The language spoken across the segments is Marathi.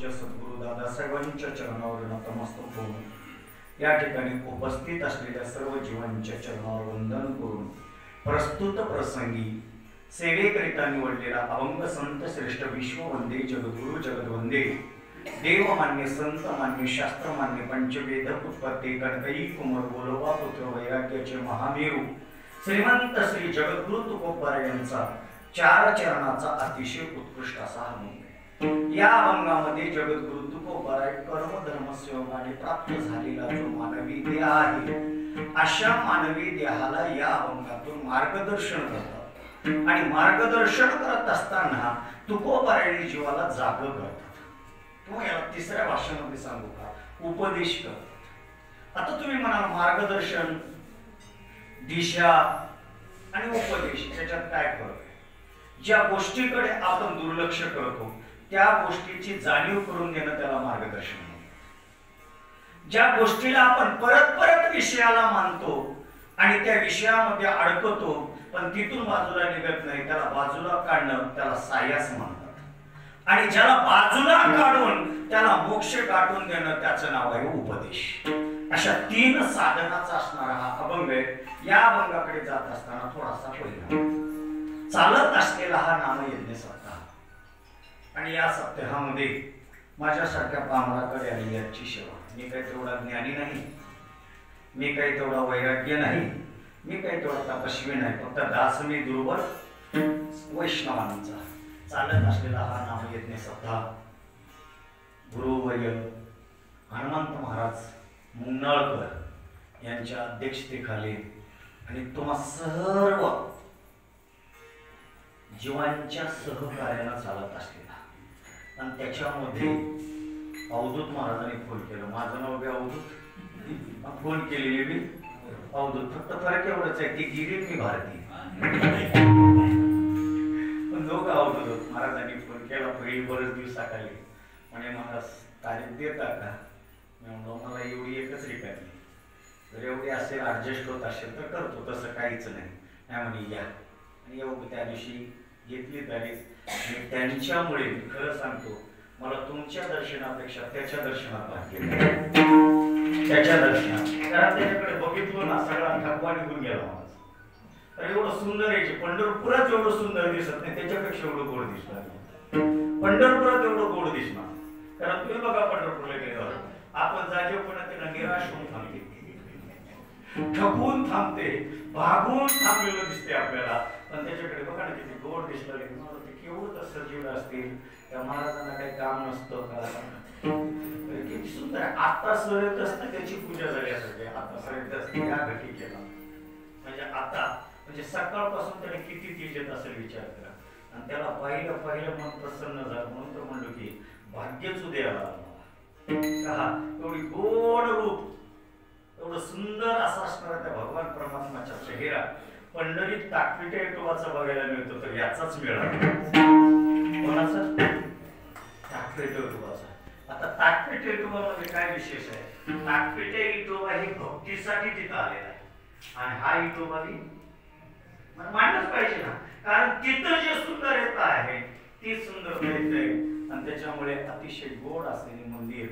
पूज्य सद्गुरू दादासाहेबांच्या चरणावर नतमस्तक होऊन या ठिकाणी उपस्थित असलेल्या सर्व जीवांच्या चरणावर वंदन करून प्रस्तुत प्रसंगी सेवेकरिता निवडलेला अभंग संत श्रेष्ठ विश्ववंदे जगद्गुरु जगद्वंदे देवमान्य संत मान्य शास्त्रमान्य पंचवेद उत्पत्ती कणकई कुमार बोलोबा पुत्र वैराग्याचे महामेरू श्रीमंत श्री जगद्गुरु तुकोबाराय यांचा चार चरणाचा अतिशय उत्कृष्ट असा अभंग। या अभंगामध्ये जगद्गुरु तुकोबाराय कर्म धर्म सेवाने प्राप्त झालेला जो मानवी देह आहे अशा मानवी देहाला या अभंगातून मार्गदर्शन करतात आणि मार्गदर्शन करत असताना तुकोबाराय जीवाला जाग करतात किंवा याला तिसऱ्या भाषेमध्ये सांगू का उपदेश करतात। आता तुम्ही म्हणाल मार्गदर्शन दिशा आणि उपदेश याच्यात काय फरक आहे? ज्या गोष्टीकडे आपण दुर्लक्ष करतो त्या गोष्टीची जाणीव करून देणं त्याला मार्गदर्शन म्हणतात। ज्या गोष्टीला आपण परत परत विषयाला मानतो आणि त्या विषयामध्ये अडकतो पण तिथून बाजूला निघत नाही त्याला बाजूला काढणं त्याला सायास म्हणतात आणि ज्याला बाजूला काढून त्याला मोक्ष गाठून देणं त्याचं नाव आहे उपदेश। अशा तीन साधनाचा असणारा हा अभंग आहे। या अभंगाकडे जात असताना थोडासा परिणाम चालत असलेला हा नामयज्ञ सप्ताह आणि या सप्ताहामध्ये माझ्यासारख्या पामराकडे आली याची सेवा। मी काही तेवढा ज्ञानी नाही, मी काही तेवढा वैराग्य नाही, मी काही तेवढा तपस्वी नाही, फक्त दास मी दुर्बल वैष्णवांचा चालत असलेला हा नामयज्ञ सप्ताह गुरुवर्य हनुमंत महाराज मुंगनाळकर यांच्या अध्यक्षतेखाली आणि तुम्हा सर्व जीवांच्या सहकार्याला चालत असलेला आणि त्याच्यामध्ये अवधूत महाराजांनी फोन केलं। माझं नाव बी अवधूत, फोन केलेली बी अवधूत, फक्त फरक एवढंच आहे की गिरी मी भारतीय पण दोघं अवधूत। महाराजांनी फोन केला पहिली बरेच दिवसाखाली म्हणे महाराज तारीख देता का? मी म्हणलो मला एवढी एकच रिकामी, जर एवढी असेल ऍडजस्ट होत असेल तर करतो, तसं काहीच नाही म्हणे या। आणि एवढं त्या दिवशी घेतली तारीख आणि त्यांच्यामुळे खरं सांगतो मला तुमच्या दर्शनापेक्षा त्याच्या दर्शनात भाग्य, त्याच्या दर्शनात, कारण त्याच्याकडे बघितलो ना सगळा थकवा निघून गेला माझा। तर एवढं सुंदर आहे पंढरपुरात एवढं सुंदर दिसत नाही त्याच्यापेक्षा एवढं गोड दिसणार, पंढरपुरात एवढं गोड दिसणार। कारण तुम्ही बघा पंढरपूरला गेल्यावर आपण जागेपणा त्याला निराश होऊन थांबते, ठकून थांबते, भागून थांबलेलं दिसते आपल्याला, पण त्याच्याकडे बघा ना किती गोड दिसलं ते केवढं तर सजीव असतील। त्या महाराजांना काही काम नसतं का? किती सुंदर आता सरत असतं त्याची पूजा झाल्यासारखी, आता सरत असते या घटी केला म्हणजे आता म्हणजे सकाळपासून त्याने किती तेज येत असेल विचार करा। आणि त्याला पाहिलं मन प्रसन्न झालं म्हणून तर म्हणलो की भाग्यच उद्याला एवढी गोड रूप एवढं सुंदर असं असणारा त्या भगवान परमात्माच्या चेहरा पंढरीत ताकपिटे विठोबाचा बघायला मिळतो तर याचाच मिळाला कोणाचा? ताकपिटे विठोबाचा। आता ताकपिटे विठोबामध्ये काय विशेष आहे? ताकपिटे विठोबा ही भक्तीसाठी तिथं आलेला आहे आणि हा विठोबा बी मांडलंच पाहिजे ना, कारण तिथं जे सुंदर येत आहे ती सुंदर आहे आणि त्याच्यामुळे अतिशय गोड असलेले मंदिर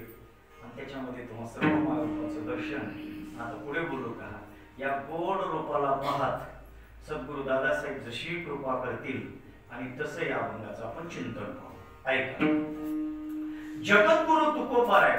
आणि त्याच्यामध्ये तुम्हा सर्व महाराजांचं दर्शन। आता पुढे बोलू का? या गोड रूपाला पाहत सद्गुरु दादासाहेब जशी कृपा करतील आणि तसं या अभंगाचं आपण चिंतन करू। ऐका, जगद्गुरु तुकोबाराय